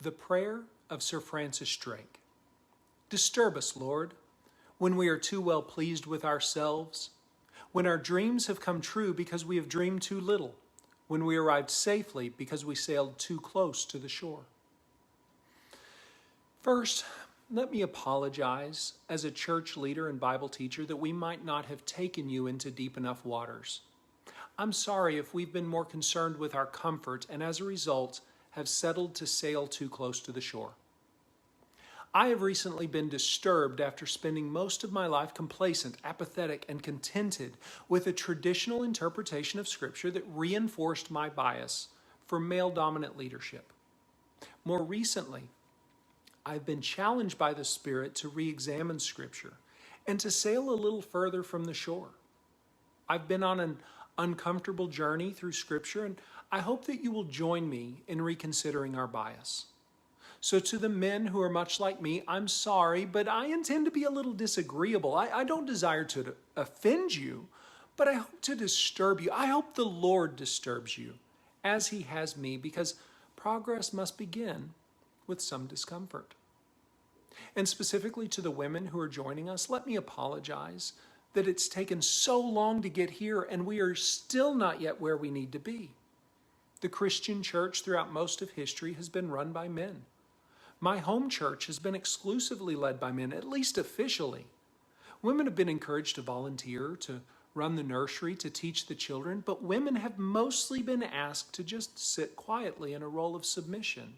The prayer of Sir Francis Drake. Disturb us, Lord, when we are too well pleased with ourselves, when our dreams have come true because we have dreamed too little, when we arrived safely because we sailed too close to the shore. First, let me apologize as a church leader and Bible teacher that we might not have taken you into deep enough waters. I'm sorry if we've been more concerned with our comfort and as a result have settled to sail too close to the shore. I have recently been disturbed after spending most of my life complacent, apathetic, and contented with a traditional interpretation of Scripture that reinforced my bias for male-dominant leadership. More recently, I've been challenged by the Spirit to re-examine Scripture and to sail a little further from the shore. I've been on an uncomfortable journey through Scripture, and I hope that you will join me in reconsidering our bias. So to the men who are much like me, I'm sorry, but I intend to be a little disagreeable. I don't desire to offend you, but I hope to disturb you. I hope the Lord disturbs you, as He has me, because progress must begin with some discomfort. And specifically to the women who are joining us, let me apologize that it's taken so long to get here and we are still not yet where we need to be. The Christian church throughout most of history has been run by men. My home church has been exclusively led by men, at least officially. Women have been encouraged to volunteer, to run the nursery, to teach the children, but women have mostly been asked to just sit quietly in a role of submission.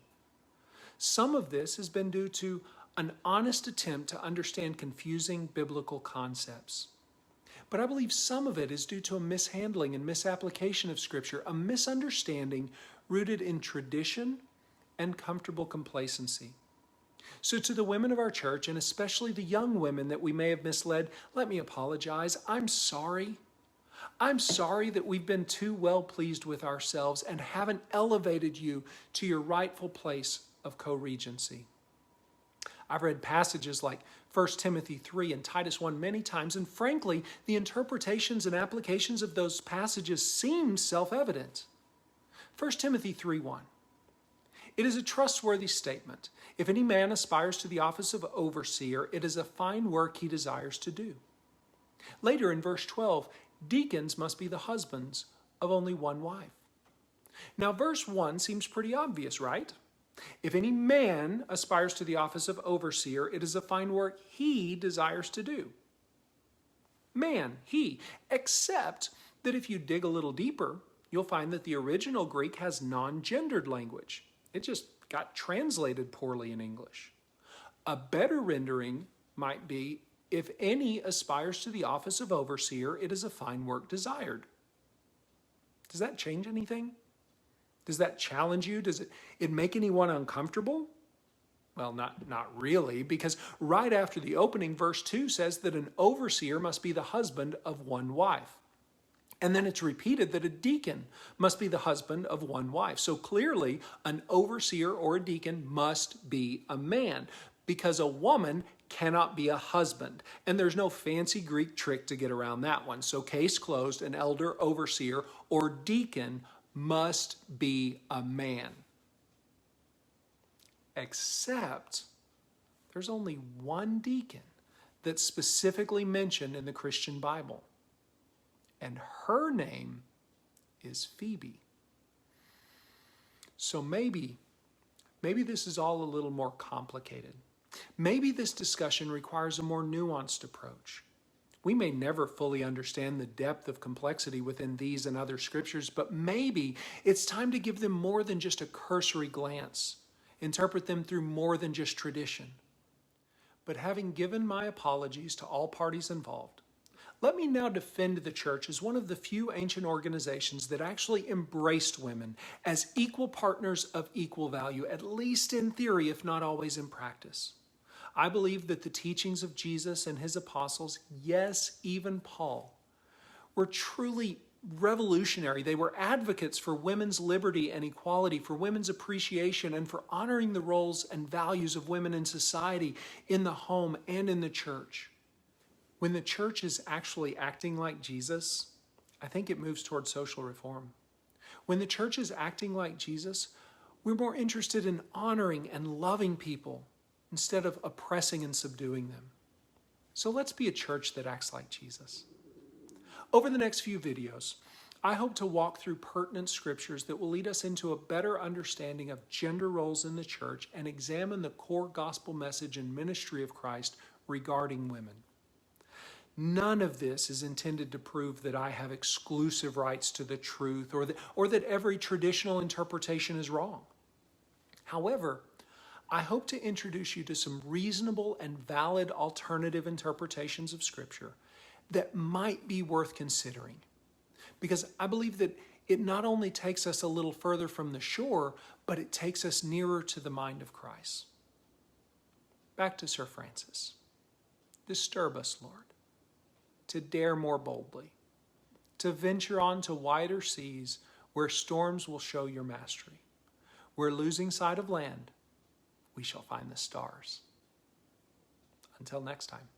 Some of this has been due to an honest attempt to understand confusing biblical concepts. But I believe some of it is due to a mishandling and misapplication of Scripture, a misunderstanding rooted in tradition and comfortable complacency. So to the women of our church, and especially the young women that we may have misled, let me apologize. I'm sorry. I'm sorry that we've been too well pleased with ourselves and haven't elevated you to your rightful place of co-regency. I've read passages like 1 Timothy 3 and Titus 1 many times, and frankly, the interpretations and applications of those passages seem self-evident. 1 Timothy 3:1. It is a trustworthy statement. If any man aspires to the office of overseer, it is a fine work he desires to do. Later in verse 12, deacons must be the husbands of only one wife. Now, verse 1 seems pretty obvious, right? If any man aspires to the office of overseer, it is a fine work he desires to do. Man, he. Except that if you dig a little deeper, you'll find that the original Greek has non-gendered language. It just got translated poorly in English. A better rendering might be, if any aspires to the office of overseer, it is a fine work desired. Does that change anything? Does that challenge you? Does it make anyone uncomfortable? Well, not really, because right after the opening, verse 2 says that an overseer must be the husband of one wife. And then it's repeated that a deacon must be the husband of one wife. So clearly, an overseer or a deacon must be a man, because a woman cannot be a husband. And there's no fancy Greek trick to get around that one. So case closed, an elder, overseer, or deacon must be a man. Except there's only one deacon that's specifically mentioned in the Christian Bible. And her name is Phoebe. So maybe this is all a little more complicated. Maybe this discussion requires a more nuanced approach. We may never fully understand the depth of complexity within these and other scriptures, but maybe it's time to give them more than just a cursory glance, interpret them through more than just tradition. But having given my apologies to all parties involved, let me now defend the church as one of the few ancient organizations that actually embraced women as equal partners of equal value, at least in theory, if not always in practice. I believe that the teachings of Jesus and his apostles, yes, even Paul, were truly revolutionary. They were advocates for women's liberty and equality, for women's appreciation, and for honoring the roles and values of women in society, in the home, and in the church. When the church is actually acting like Jesus, I think it moves towards social reform. When the church is acting like Jesus, We're more interested in honoring and loving people instead of oppressing and subduing them. So let's be a church that acts like Jesus. Over the next few videos, I hope to walk through pertinent scriptures that will lead us into a better understanding of gender roles in the church and examine the core gospel message and ministry of Christ regarding women. None of this is intended to prove that I have exclusive rights to the truth or that every traditional interpretation is wrong. However, I hope to introduce you to some reasonable and valid alternative interpretations of Scripture that might be worth considering. Because I believe that it not only takes us a little further from the shore, but it takes us nearer to the mind of Christ. Back to Sir Francis. Disturb us, Lord, to dare more boldly, to venture on to wider seas where storms will show your mastery, where losing sight of land, we shall find the stars. Until next time.